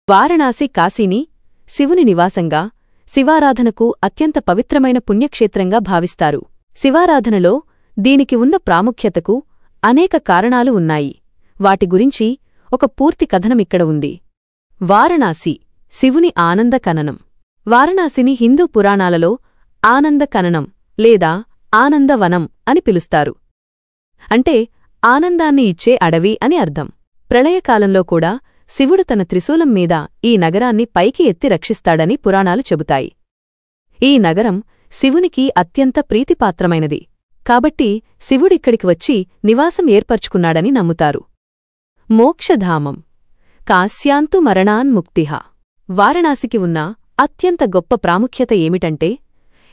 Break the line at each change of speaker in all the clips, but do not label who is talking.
వారణాసి కాశీని శివుని నివాసంగా, శివారాధనకు అత్యంత పవిత్రమైన పుణ్యక్షేత్రంగా భావిస్తారు. శివారాధనలో దీనికి ఉన్న ప్రాముఖ్యతకు అనేక కారణాలు ఉన్నాయి. వాటి గురించి ఒక పూర్తి కథనమిక్కడ ఉంది. వారణాసి శివుని ఆనంద కననం. వారణాసిని హిందూ పురాణాలలో ఆనంద కననం లేదా ఆనందవనం అని పిలుస్తారు. అంటే ఆనందాన్ని ఇచ్చే అడవి అని అర్థం. ప్రళయకాలంలో కూడా శివుడు తన త్రిశూలం మీద ఈ నగరాన్ని పైకి ఎత్తి రక్షిస్తాడని పురాణాలు చెబుతాయి. ఈ నగరం శివునికి అత్యంత ప్రీతిపాత్రమైనది కాబట్టి శివుడిక్కడికి వచ్చి నివాసం ఏర్పర్చుకున్నాడని నమ్ముతారు. మోక్షధామం కాశ్యాంతు మరణాన్ముక్తిః. వారణాసికి ఉన్న అత్యంత గొప్ప ప్రాముఖ్యత ఏమిటంటే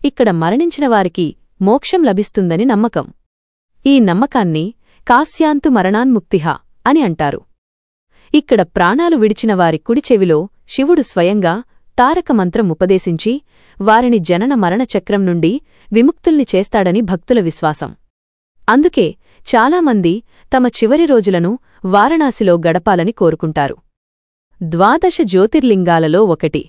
ఇక్కడ మరణించిన వారికి మోక్షం లభిస్తుందని నమ్మకం. ఈ నమ్మకాన్ని కాశ్యాంతు మరణాన్ముక్తిః అని అంటారు. ఇక్కడ ప్రాణాలు విడిచిన వారి కుడి చెవిలో శివుడు స్వయంగా తారక మంత్రం ఉపదేశించి వారిని జనన మరణ చక్రం నుండి విముక్తుల్ని చేస్తాడని భక్తుల విశ్వాసం. అందుకే చాలామంది తమ చివరి రోజులను వారణాసిలో గడపాలని కోరుకుంటారు. 12 జ్యోతిర్లింగాలలో ఒకటి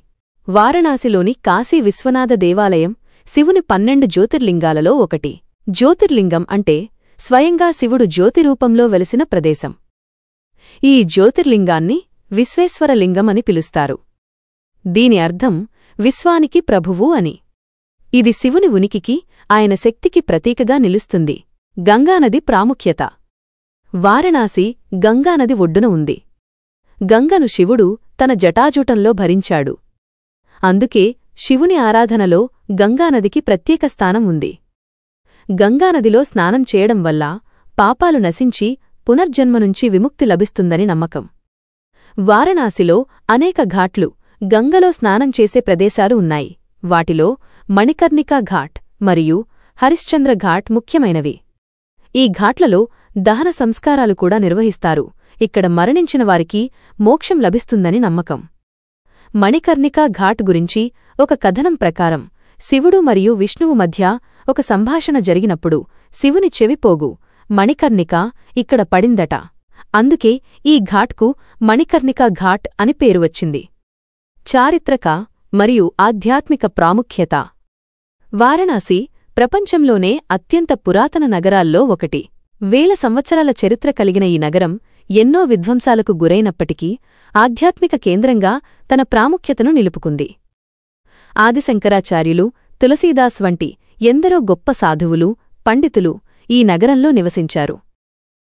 వారణాసిలోని కాశీ విశ్వనాథ దేవాలయం శివుని 12 జ్యోతిర్లింగాలలో ఒకటి. జ్యోతిర్లింగం అంటే స్వయంగా శివుడు జ్యోతిరూపంలో వెలసిన ప్రదేశం. ఈ జ్యోతిర్లింగాన్ని విశ్వేశ్వరలింగం అని పిలుస్తారు. దీని అర్థం విశ్వానికి ప్రభువు అని. ఇది శివుని ఉనికికి, ఆయన శక్తికి ప్రతీకగా నిలుస్తుంది. గంగానది ప్రాముఖ్యత. వారణాసి గంగానది ఒడ్డున ఉంది. గంగను శివుడు తన జటాజూటంలో భరించాడు. అందుకే శివుని ఆరాధనలో గంగానదికి ప్రత్యేక స్థానం ఉంది. గంగానదిలో స్నానం చేయడం వల్ల పాపాలు నశించి పునర్జన్మ నుంచి విముక్తి లభిస్తుందని నమ్మకం. వారణాసిలో అనేక ఘాట్లు, గంగలో స్నానం చేసే ప్రదేశాలు ఉన్నాయి. వాటిలో మణికర్ణికా ఘాట్ మరియు హరిశ్చంద్ర ఘాట్ ముఖ్యమైనవి. ఈ ఘాట్లలో దహన సంస్కారాలు కూడా నిర్వహిస్తారు. ఇక్కడ మరణించిన వారికి మోక్షం లభిస్తుందని నమ్మకం. మణికర్ణికా ఘాట్ గురించి ఒక కథనం ప్రకారం శివుడు మరియు విష్ణువు మధ్య ఒక సంభాషణ జరిగినప్పుడు శివుని చెవిపోగు మణికర్ణిక ఇక్కడ పడిందట. అందుకే ఈ ఘాట్కు మణికర్ణికా ఘాట్ అని పేరు వచ్చింది. చారిత్రక మరియు ఆధ్యాత్మిక ప్రాముఖ్యత. వారణాసి ప్రపంచంలోనే అత్యంత పురాతన నగరాల్లో ఒకటి. వేల సంవత్సరాల చరిత్ర కలిగిన ఈ నగరం ఎన్నో విధ్వంసాలకు గురైనప్పటికీ ఆధ్యాత్మిక కేంద్రంగా తన ప్రాముఖ్యతను నిలుపుకుంది. ఆదిశంకరాచార్యులు, తులసీదాస్ వంటి ఎందరో గొప్ప సాధువులు, పండితులు ఈ నగరంలో నివసించారు.